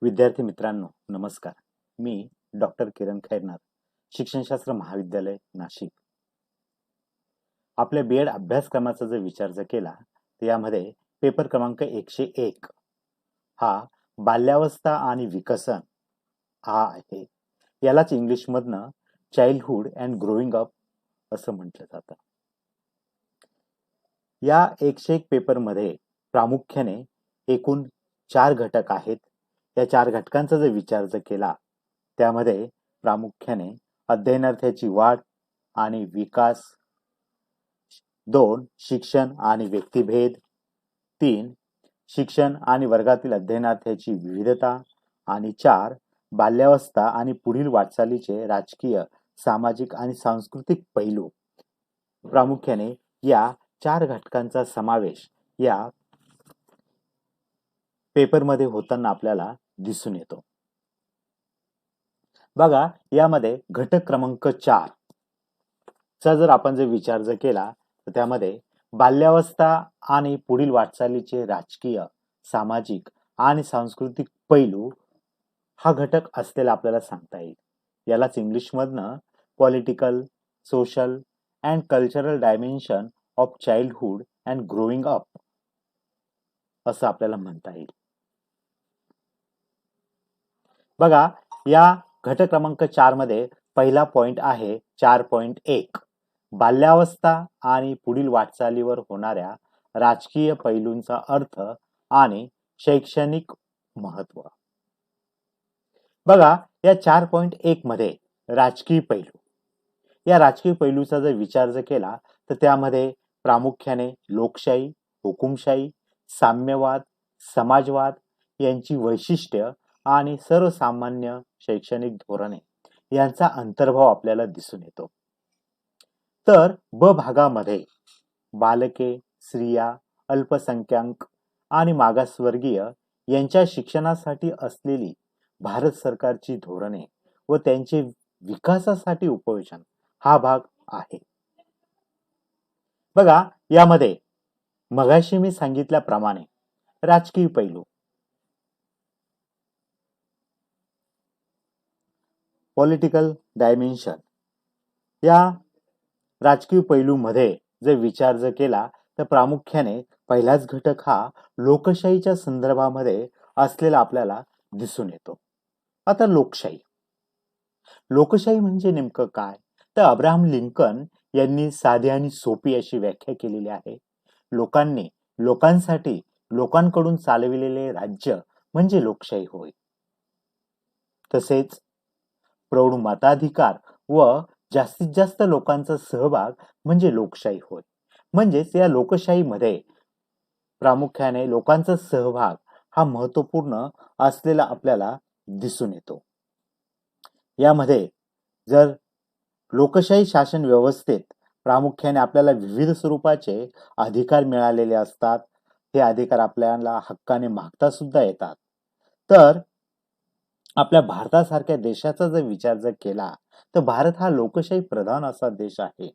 विद्यार्थी मित्रांनो, नमस्कार. मी डॉक्टर किरण खैरनार, शिक्षणशास्त्र महाविद्यालय, नाशिक. आपल्या बी एड अभ्यासक्रमाचा जर विचार केला तर यामध्ये पेपर क्रमांक 101 हा बाल्यावस्था आणि विकसन हा आहे. यालाच इंग्लिशमधनं चाइल्डहुड अँड ग्रोइंग अप असं म्हटलं जातं. या 101 पेपरमध्ये प्रामुख्याने एकूण 4 घटक आहेत. या 4 घटकांचा जर विचार केला त्यामध्ये प्रामुख्याने अध्ययनार्थ्याची वाढ आणि विकास, 2 शिक्षण आणि व्यक्तिभेद, 3 शिक्षण आणि वर्गातील अध्ययनार्थ्याची विविधता आणि 4 बाल्यावस्था आणि पुढील वाटचालीचे राजकीय, सामाजिक आणि सांस्कृतिक पैलू. प्रामुख्याने या 4 घटकांचा समावेश या पेपरमध्ये होताना आपल्याला दिसून येतो. बघा, यामध्ये घटक क्रमांक 4 चा जर आपण विचार केला तर त्यामध्ये बाल्यावस्था आणि पुढील वाटचालीचे राजकीय, सामाजिक आणि सांस्कृतिक पैलू हा घटक असलेला आपल्याला सांगता येईल. यालाच इंग्लिशमधनं political, social and cultural dimension of childhood and growing up असं आपल्याला म्हणता येईल. बघा, या घटक क्रमांक 4 मध्ये पहिला पॉइंट आहे 4.1 बाल्यावस्था आणि पुढील वाटचालीवर होणाऱ्या राजकीय पैलूंचा अर्थ आणि शैक्षणिक महत्व. बघा, या 4.1 मध्ये राजकीय पैलू, या राजकीय पैलूचा जर विचार केला तर त्यामध्ये प्रामुख्याने लोकशाही, हुकुमशाही, साम्यवाद, समाजवाद यांची वैशिष्ट्य आणि सर्वसामान्य शैक्षणिक धोरणे यांचा अंतर्भाव आपल्याला दिसून येतो. तर ब भागामध्ये बालके, स्त्रिया, अल्पसंख्याक आणि मागासवर्गीय यांच्या शिक्षणासाठी असलेली भारत सरकारची धोरणे व त्यांचे विकासासाठी उपयोजन हा भाग आहे. बघा, यामध्ये मगाशी मी सांगितल्याप्रमाणे राजकीय पैलू, पॉलिटिकल डायमेन्शन, या राजकीय पैलूमध्ये जर विचार केला तर प्रामुख्याने पहिलाच घटक हा लोकशाहीच्या संदर्भामध्ये असलेला आपल्याला दिसून येतो. आता लोकशाही, लोकशाही म्हणजे नेमकं काय तर अब्राहम लिंकन यांनी साधी आणि सोपी अशी व्याख्या केलेली आहे. लोकांनी लोकांसाठी लोकांकडून चालविलेले राज्य म्हणजे लोकशाही होय. तसेच प्रौढ मताधिकार व जास्तीत जास्त लोकांचा सहभाग म्हणजे लोकशाही होय. म्हणजेच या लोकशाहीमध्ये प्रामुख्याने लोकांचा सहभाग हा महत्वपूर्ण असलेला आपल्याला दिसून येतो. यामध्ये जर लोकशाही शासन व्यवस्थेत प्रामुख्याने आपल्याला विविध स्वरूपाचे अधिकार मिळालेले असतात. हे अधिकार आपल्याला हक्काने मागता सुद्धा येतात. तर आपल्या भारतासारख्या देशाचा जर विचार केला तर भारत हा लोकशाही प्रधान असा देश आहे.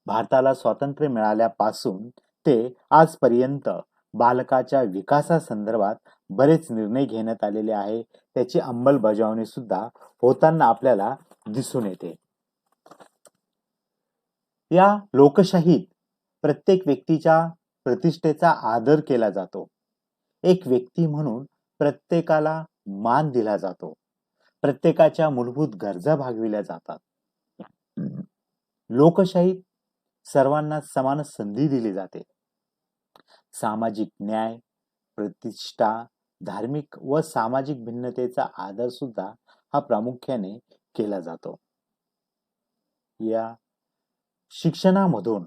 भारताला स्वातंत्र्य मिळाल्यापासून ते आजपर्यंत बालकाच्या विकासासंदर्भात बरेच निर्णय घेण्यात आलेले आहे. त्याची अंमलबजावणी सुद्धा होताना आपल्याला दिसून येते. या लोकशाहीत प्रत्येक व्यक्तीच्या प्रतिष्ठेचा आदर केला जातो. एक व्यक्ती म्हणून प्रत्येकाला मान दिला जातो. प्रत्येकाच्या मूलभूत गरजा भागविल्या जातात. लोकशाहीत सर्वांना समान संधी दिली जाते. सामाजिक न्याय, प्रतिष्ठा, धार्मिक व सामाजिक भिन्नतेचा आदर सुद्धा हा प्रामुख्याने केला जातो. या शिक्षणामधून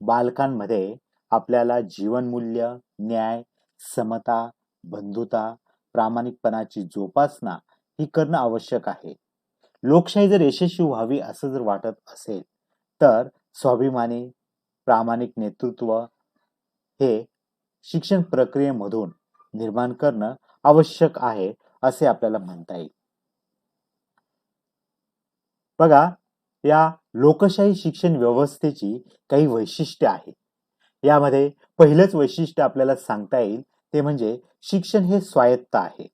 बालकांमध्ये आपल्याला जीवनमूल्य, न्याय, समता, बंधुता, प्रामाणिकपणाची जोपासना ही करणं आवश्यक आहे. लोकशाही जर यशस्वी व्हावी असं जर वाटत असेल तर स्वाभिमानी, प्रामाणिक नेतृत्व हे शिक्षण प्रक्रियेमधून निर्माण करणं आवश्यक आहे असे आपल्याला म्हणता येईल. बघा, या लोकशाही शिक्षण व्यवस्थेची काही वैशिष्ट्ये आहेत. यामध्ये पहिलंच वैशिष्ट्य आपल्याला सांगता येईल ते म्हणजे शिक्षण हे स्वायत्त आहे.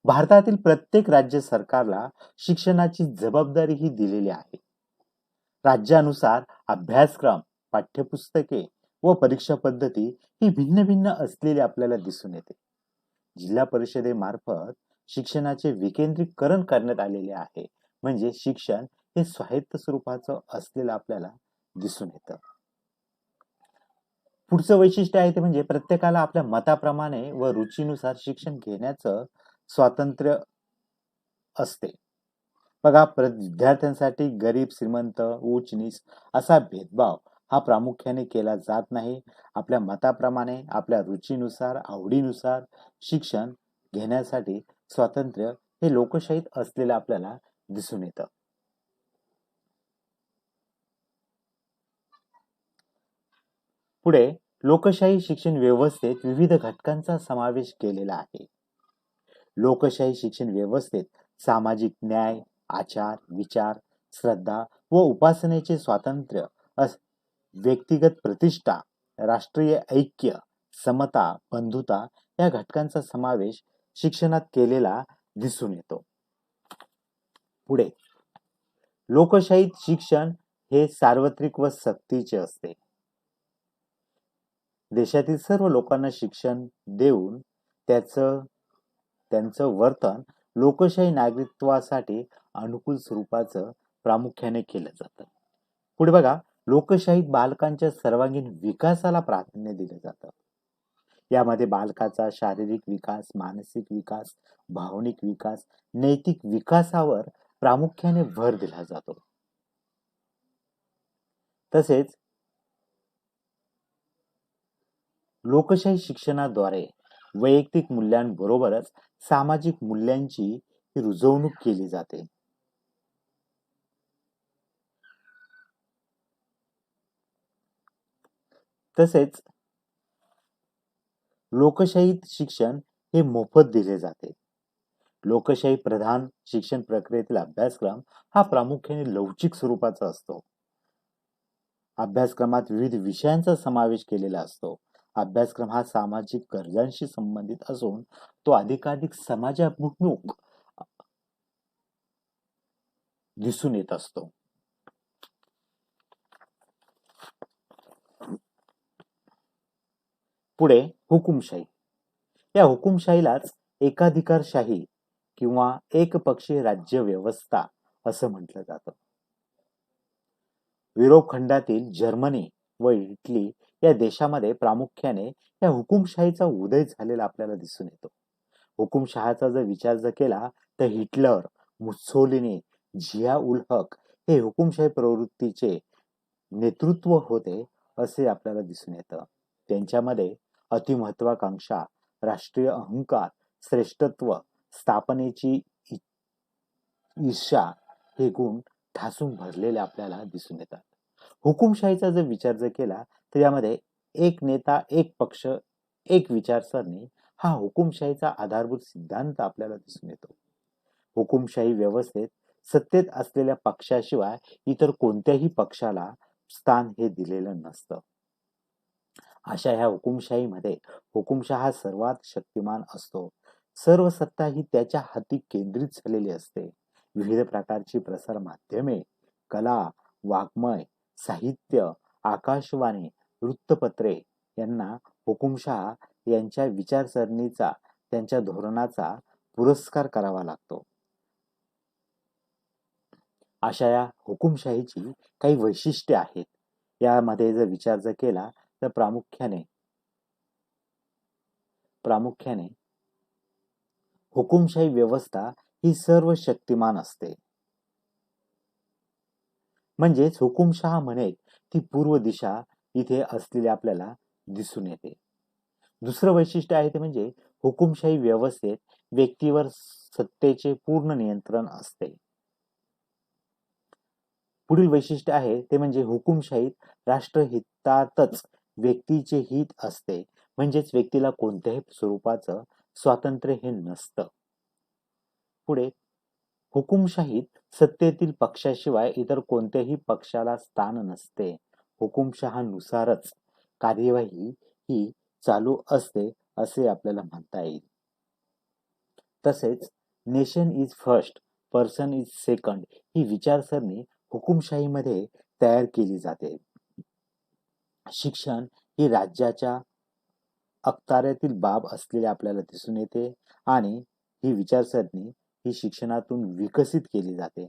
भारतातील प्रत्येक राज्य सरकारला शिक्षणाची जबाबदारी ही दिलेली आहे. राज्यानुसार अभ्यासक्रम, पाठ्यपुस्तके व परीक्षा पद्धती ही भिन्न भिन्न असलेली आपल्याला दिसून येते. जिल्हा परिषदेमार्फत शिक्षणाचे विकेंद्रीकरण करण्यात आलेले आहे. म्हणजे शिक्षण हे स्वायत्त स्वरूपाचं असलेलं आपल्याला दिसून येतं. पुढचं वैशिष्ट्य आहे ते म्हणजे प्रत्येकाला आपल्या मताप्रमाणे व रुचीनुसार शिक्षण घेण्याचं स्वातंत्र्य असते. बघा, विद्यार्थ्यांसाठी गरीब श्रीमंत उच्च नीच असा भेदभाव हा प्रामुख्याने केला जात नाही. आपल्या मताप्रमाणे आपल्या रुचीनुसार आवडीनुसार शिक्षण घेण्यासाठी स्वातंत्र्य हे लोकशाहीत असलेलं आपल्याला दिसून येतं. पुढे लोकशाही शिक्षण व्यवस्थेत विविध घटकांचा समावेश केलेला आहे. लोकशाही शिक्षण व्यवस्थेत सामाजिक न्याय, आचार, विचार, श्रद्धा व उपासनेचे स्वातंत्र्य, व्यक्तिगत प्रतिष्ठा, राष्ट्रीय ऐक्य, समता, बंधुता या घटकांचा समावेश शिक्षणात केलेला दिसून येतो. पुढे लोकशाहीत शिक्षण हे सार्वत्रिक व सक्तीचे असते. देशातील सर्व लोकांना शिक्षण देऊन त्यांचं वर्तन लोकशाही नागरिकत्वासाठी अनुकूल स्वरूपाचं प्रामुख्याने केलं जातं. पुढे बघा, लोकशाहीत बालकांच्या सर्वांगीण विकासाला प्राधान्य दिलं जातं. यामध्ये बालकाचा शारीरिक विकास, मानसिक विकास, भावनिक विकास, नैतिक विकासावर प्रामुख्याने भर दिला जातो. तसेच लोकशाही शिक्षणाद्वारे वैयक्तिक मूल्यांबरोबरच सामाजिक मूल्यांची रुजवणूक केली जाते. तसेच लोकशाहीत शिक्षण हे मोफत दिले जाते. लोकशाही प्रधान शिक्षण प्रक्रियेतील अभ्यासक्रम हा प्रामुख्याने लवचिक स्वरूपाचा असतो. अभ्यासक्रमात विविध विषयांचा समावेश केलेला असतो. अभ्यासक्रम हा सामाजिक गरजांशी संबंधित असून तो अधिकाधिक समाजाभिमुख दिसून येत असतो. पुढे हुकुमशाही. या हुकुमशाहीलाच एकाधिकारशाही किंवा एकपक्षीय राज्य व्यवस्था असं म्हटलं जातं. युरोप खंडातील जर्मनी व इटली या देशामध्ये प्रामुख्याने या हुकुमशाहीचा उदय झालेला आपल्याला दिसून येतो. हुकुमशहाचा जर विचार केला तर हिटलर, मुसोलिनी, झिया उल हक हे हुकुमशाही प्रवृत्तीचे नेतृत्व होते असे आपल्याला दिसून येतं. त्यांच्यामध्ये अतिमहत्वाकांक्षा, राष्ट्रीय अहंकार, श्रेष्ठत्व, स्थापनेची ईर्षा हे गुण ठासून भरलेले आपल्याला दिसून येतात. हुकुमशाहीचा जर विचार केला तर यामध्ये एक नेता, एक पक्ष, एक विचारसरणी हा हुकुमशाहीचा आधारभूत सिद्धांत आपल्याला दिसून येतो. हुकुमशाही व्यवस्थेत सत्तेत असलेल्या पक्षाशिवाय इतर कोणत्याही पक्षाला स्थान हे दिलेलं नसतं. अशा ह्या हुकुमशाहीमध्ये हुकुमशहा सर्वात शक्तिमान असतो. सर्व सत्ता ही त्याच्या हाती केंद्रित झालेली असते. विविध प्रकारची प्रसार माध्यमे, कला, वाङ्मय, साहित्य, आकाशवाणी, वृत्तपत्रे यांना हुकुमशहा यांच्या विचारसरणीचा, त्यांच्या धोरणाचा पुरस्कार करावा लागतो. अशा या हुकुमशाहीची काही वैशिष्ट्ये आहेत. यामध्ये जर विचार केला तर प्रामुख्याने हुकुमशाही व्यवस्था ही सर्व शक्तिमान असते. म्हणजेच हुकुमशहा म्हणे ती पूर्व दिशा इथे असलेली आपल्याला दिसून येते. दुसरं वैशिष्ट्य आहे ते म्हणजे हुकुमशाही व्यवस्थेत व्यक्तीवर सत्तेचे पूर्ण नियंत्रण असते. पुढील वैशिष्ट्य आहे ते म्हणजे हुकुमशाहीत राष्ट्रहितातच व्यक्तीचे हित असते. म्हणजेच व्यक्तीला कोणत्याही स्वरूपाचं स्वातंत्र्य हे नसतं. पुढे हुकुमशाहीत सत्तेतील पक्षाशिवाय इतर कोणत्याही पक्षाला स्थान नसते. हुकुमशहानुसारच कार्यवाही ही चालू असते असे आपल्याला म्हणता येईल. तसेच nation is first, person is second ही विचारसरणी हुकुमशाहीमध्ये तयार केली जाते. शिक्षण ही राज्याच्या अखत्यारीतील बाब असलेले आपल्याला दिसून येते आणि ही विचारसरणी ही शिक्षणातून विकसित केली जाते.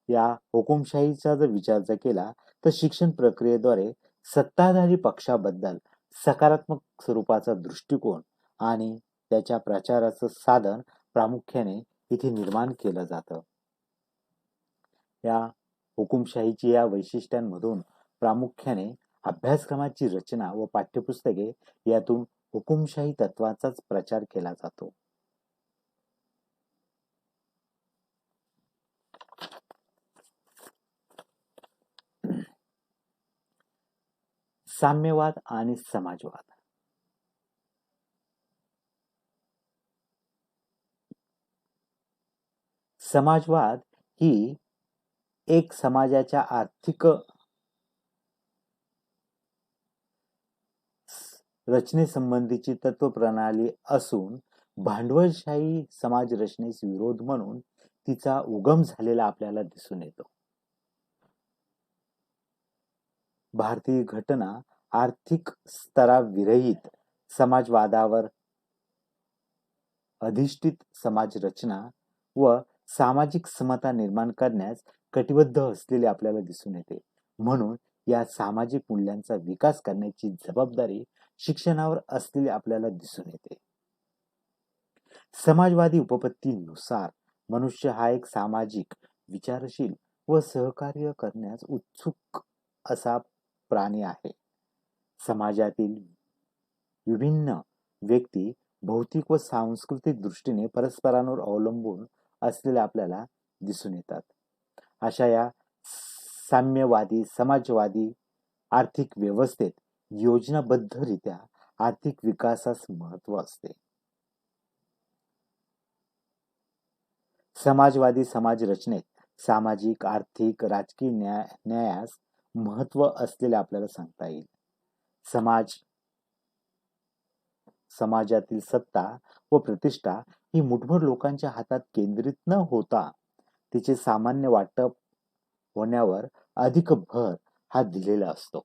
या हुकुमशाहीचा जर विचार जर केला तर शिक्षण प्रक्रियेद्वारे सत्ताधारी पक्षाबद्दल सकारात्मक स्वरूपाचा दृष्टिकोन आणि त्याच्या प्रचाराचं साधन प्रामुख्याने इथे निर्माण केलं जातं. या हुकुमशाहीची या वैशिष्ट्यांमधून प्रामुख्याने अभ्यासक्रमाची रचना व पाठ्यपुस्तके यातून हुकुमशाही तत्वाचाच प्रचार केला जातो. साम्यवाद आणि समाजवाद. समाजवाद ही एक समाजाच्या आर्थिक रचनेसंबंधीची तत्वप्रणाली असून भांडवलशाही समाज रचनेस विरोध म्हणून तिचा उगम झालेला आपल्याला दिसून येतो. भारतीय घटना आर्थिक स्तराविरहित समाजवादावर अधिष्ठित समाज रचना व सामाजिक समता निर्माण करण्यास कटिबद्ध असलेले आपल्याला दिसून येते. म्हणून या सामाजिक मूल्यांचा विकास करण्याची जबाबदारी शिक्षणावर असलेली आपल्याला दिसून येते. समाजवादी उपपत्तीनुसार मनुष्य हा एक सामाजिक, विचारशील व सहकार्य करण्यास उत्सुक असा प्राणी आहे. समाजातील विभिन्न व्यक्ती भौतिक व सांस्कृतिक दृष्टीने परस्परांवर अवलंबून असलेले आपल्याला दिसून येतात. अशा या साम्यवादी समाजवादी आर्थिक व्यवस्थेत योजनाबद्धरित्या आर्थिक विकासास महत्व असते. समाजवादी समाज रचनेत सामाजिक, आर्थिक, राजकीय न्यायास महत्व असलेले आपल्याला सांगता येईल. समाजातील सत्ता व प्रतिष्ठा ही मुठभर लोकांच्या हातात केंद्रित न होता तिचे सामान्य वाटप होण्यावर अधिक भर हा दिलेला असतो.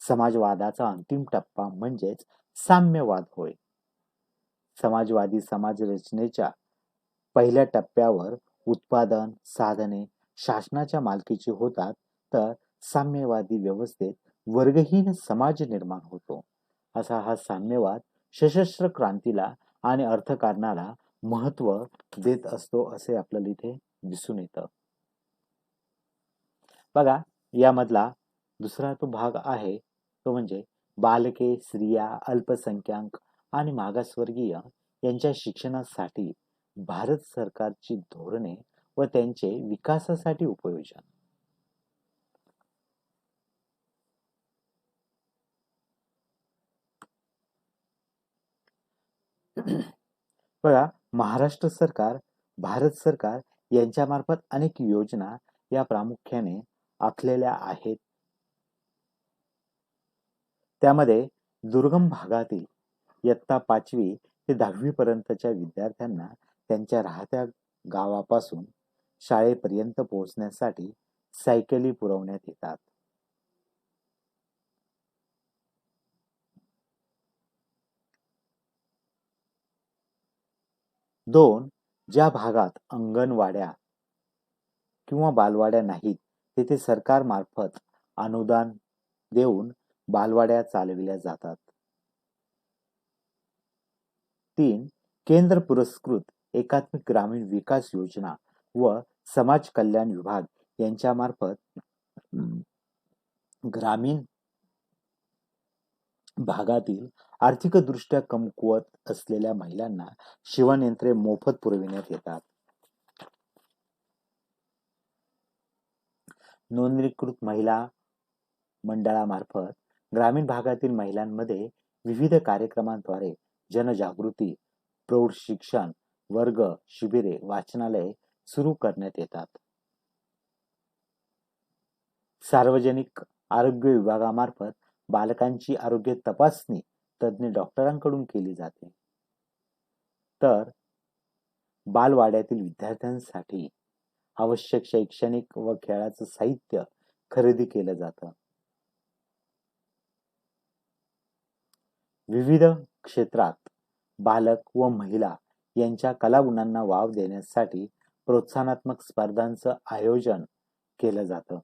समाजवादाचा अंतिम टप्पा म्हणजेच साम्यवाद होय. समाजवादी समाज रचनेच्या पहिल्या टप्प्यावर उत्पादन साधने शासनाच्या मालकीची होतात, तर साम्यवादी व्यवस्थेत वर्गहीन समाज निर्माण होतो. असा हा साम्यवाद सशस्त्र क्रांतीला आणि अर्थकारणाला महत्व देत असतो असे आपल्याला इथे दिसून येतं. बघा, यामधला दुसरा तो भाग आहे तो म्हणजे बालके, स्त्रिया, अल्पसंख्याक आणि मागासवर्गीय यांच्या शिक्षणासाठी भारत सरकारची धोरणे व त्यांचे विकासासाठी उपयोजन. बघा, महाराष्ट्र सरकार, भारत सरकार यांच्यामार्फत अनेक योजना या प्रामुख्याने आखलेल्या आहेत. त्यामध्ये दुर्गम भागातील इयत्ता 5वी ते 10वी पर्यंतच्या विद्यार्थ्यांना त्यांच्या राहत्या गावापासून शाळेपर्यंत पोहोचण्यासाठी सायकली पुरवण्यात येतात. 2. ज्या भागात अंगणवाड्या किंवा बालवाड्या नाहीत तेथे सरकारमार्फत अनुदान देऊन बालवाड्या चालविल्या जातात. 3. केंद्र पुरस्कृत एकात्मिक ग्रामीण विकास योजना व समाज कल्याण विभाग यांच्यामार्फत ग्रामीण भागातील आर्थिकदृष्ट्या कमकुवत असलेल्या महिलांना शिवणयंत्रे मोफत पुरविण्यात येतात. नोंदणीकृत महिला मंडळामार्फत ग्रामीण भागातील महिलांमध्ये विविध कार्यक्रमांद्वारे जनजागृती, प्रौढ शिक्षण, वर्ग, शिबिरे, वाचनालये सुरू करण्यात येतात. सार्वजनिक आरोग्य विभागामार्फत बालकांची आरोग्य तपासणी तज्ञ डॉक्टरांकडून केली जाते. तर बालवाड्यातील विद्यार्थ्यांसाठी आवश्यक शैक्षणिक व खेळाचं साहित्य खरेदी केलं जातं. विविध क्षेत्रात बालक व महिला यांच्या कलागुणांना वाव देण्यासाठी प्रोत्साहनात्मक स्पर्धांचं आयोजन केलं जातं.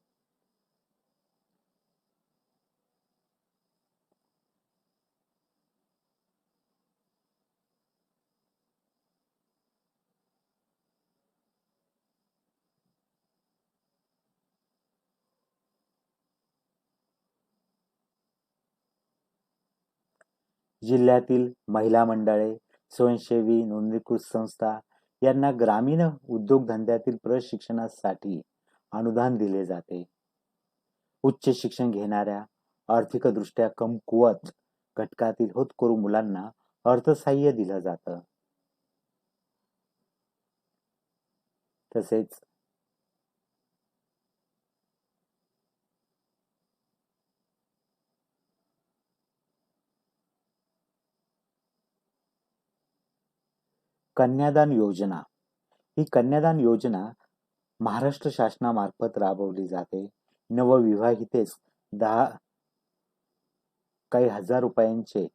जिल्ह्यातील महिला मंडळे, स्वयंसेवी नोंदणीकृत संस्था यांना ग्रामीण उद्योगधंद्यातील प्रशिक्षणासाठी अनुदान दिले जाते. उच्च शिक्षण घेणाऱ्या आर्थिकदृष्ट्या कमकुवत घटकातील होतकरू मुलांना अर्थसहाय्य दिलं जातं. तसेच कन्यादान योजना, ही कन्यादान योजना महाराष्ट्र शासनामार्फत राबवली जाते. नवविवाहितेस 10 काही हजार रुपयांचे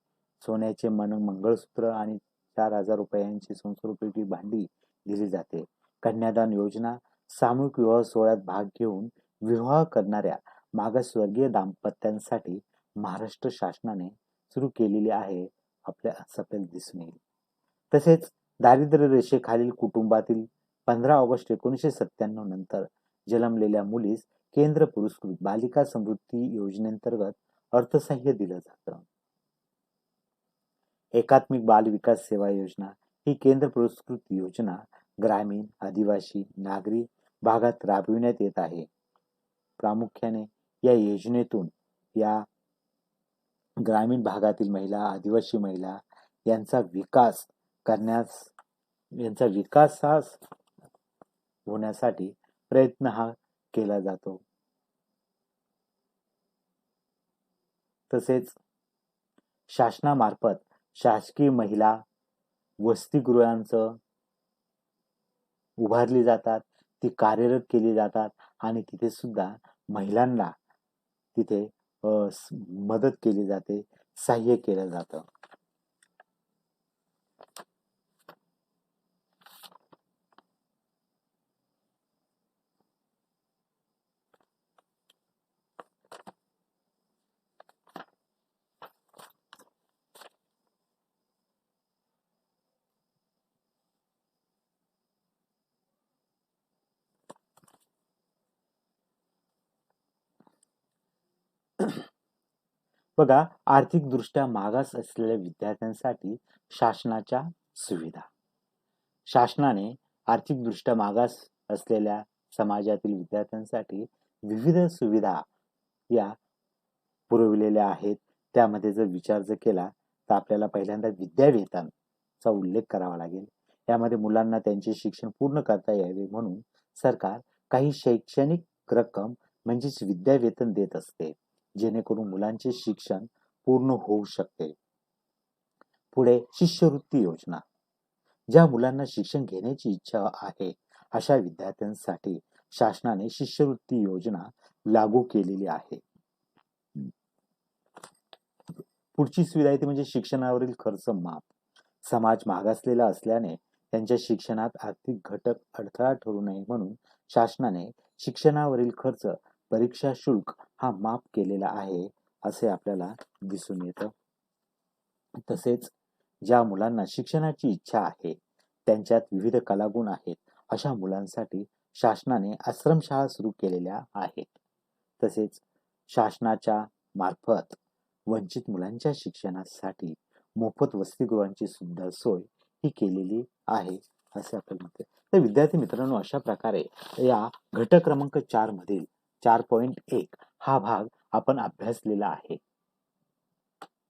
सोन्याचे मंगळसूत्र आणि 4,000 रुपयांची संस्कृती भांडी दिली जाते. कन्यादान योजना सामूहिक विवाह सोहळ्यात भाग घेऊन विवाह करणाऱ्या मागासवर्गीय दाम्पत्यांसाठी महाराष्ट्र शासनाने सुरू केलेली आहे, आपल्याला दिसून येईल. तसेच दारिद्र्य रेषेखालील कुटुंबातील 15 ऑगस्ट 1997 नंतर जन्मलेल्या मुलीस केंद्र पुरस्कृत बालिका समृद्धी योजनेअंतर्गत अर्थसहाय्य दिलं जातं. एकात्मिक बाल विकास सेवा योजना, ही केंद्र पुरस्कृत योजना ग्रामीण, आदिवासी, नागरी भागात राबविण्यात येत आहे. प्रामुख्याने या योजनेतून या ग्रामीण भागातील महिला, आदिवासी महिला यांचा विकास होण्यासाठी प्रयत्न हा केला जातो. तसेच शासनामार्फत शासकीय महिला वसतिगृहांचं उभारली जातात, ती कार्यरत केली जातात आणि तिथे सुद्धा महिलांना तिथे मदत केली जाते, सहाय्य केलं जातं. बघा, आर्थिकदृष्ट्या मागास असलेल्या विद्यार्थ्यांसाठी शासनाच्या सुविधा. शासनाने आर्थिकदृष्ट्या मागास असलेल्या समाजातील विद्यार्थ्यांसाठी विविध सुविधा या पुरविलेल्या आहेत. त्यामध्ये जर विचार केला तर आपल्याला पहिल्यांदा विद्यावेतनचा उल्लेख करावा लागेल. यामध्ये मुलांना त्यांचे शिक्षण पूर्ण करता यावे म्हणून सरकार काही शैक्षणिक रक्कम म्हणजेच विद्यावेतन देत असते, जेणेकरून मुलांचे शिक्षण पूर्ण होऊ शकते. पुढे शिष्यवृत्ती योजना, ज्या मुलांना शिक्षण घेण्याची इच्छा आहे अशा विद्यार्थ्यांसाठी शासनाने शिष्यवृत्ती योजना लागू केलेली आहे. पुढची सुविधा ती म्हणजे शिक्षणावरील खर्च माफ. समाज मागासलेला असल्याने त्यांच्या शिक्षणात आर्थिक घटक अडथळा ठरू नये म्हणून शासनाने शिक्षणावरील खर्च, परीक्षा शुल्क हा माफ केलेला आहे असे आपल्याला दिसून येतं. तसेच ज्या मुलांना शिक्षणाची इच्छा आहे, त्यांच्यात विविध कलागुण आहेत, अशा मुलांसाठी शासनाने आश्रमशाळा सुरू केलेल्या आहेत. तसेच शासनाच्या मार्फत वंचित मुलांच्या शिक्षणासाठी मोफत वसतिगृहांची सुद्धा सोय ही केलेली आहे असे आपल्याला म्हणते. तर विद्यार्थी मित्रांनो, अशा प्रकारे या घटक क्रमांक 4 मधील 4.1 हा भाग आपण अभ्यासलेला आहे.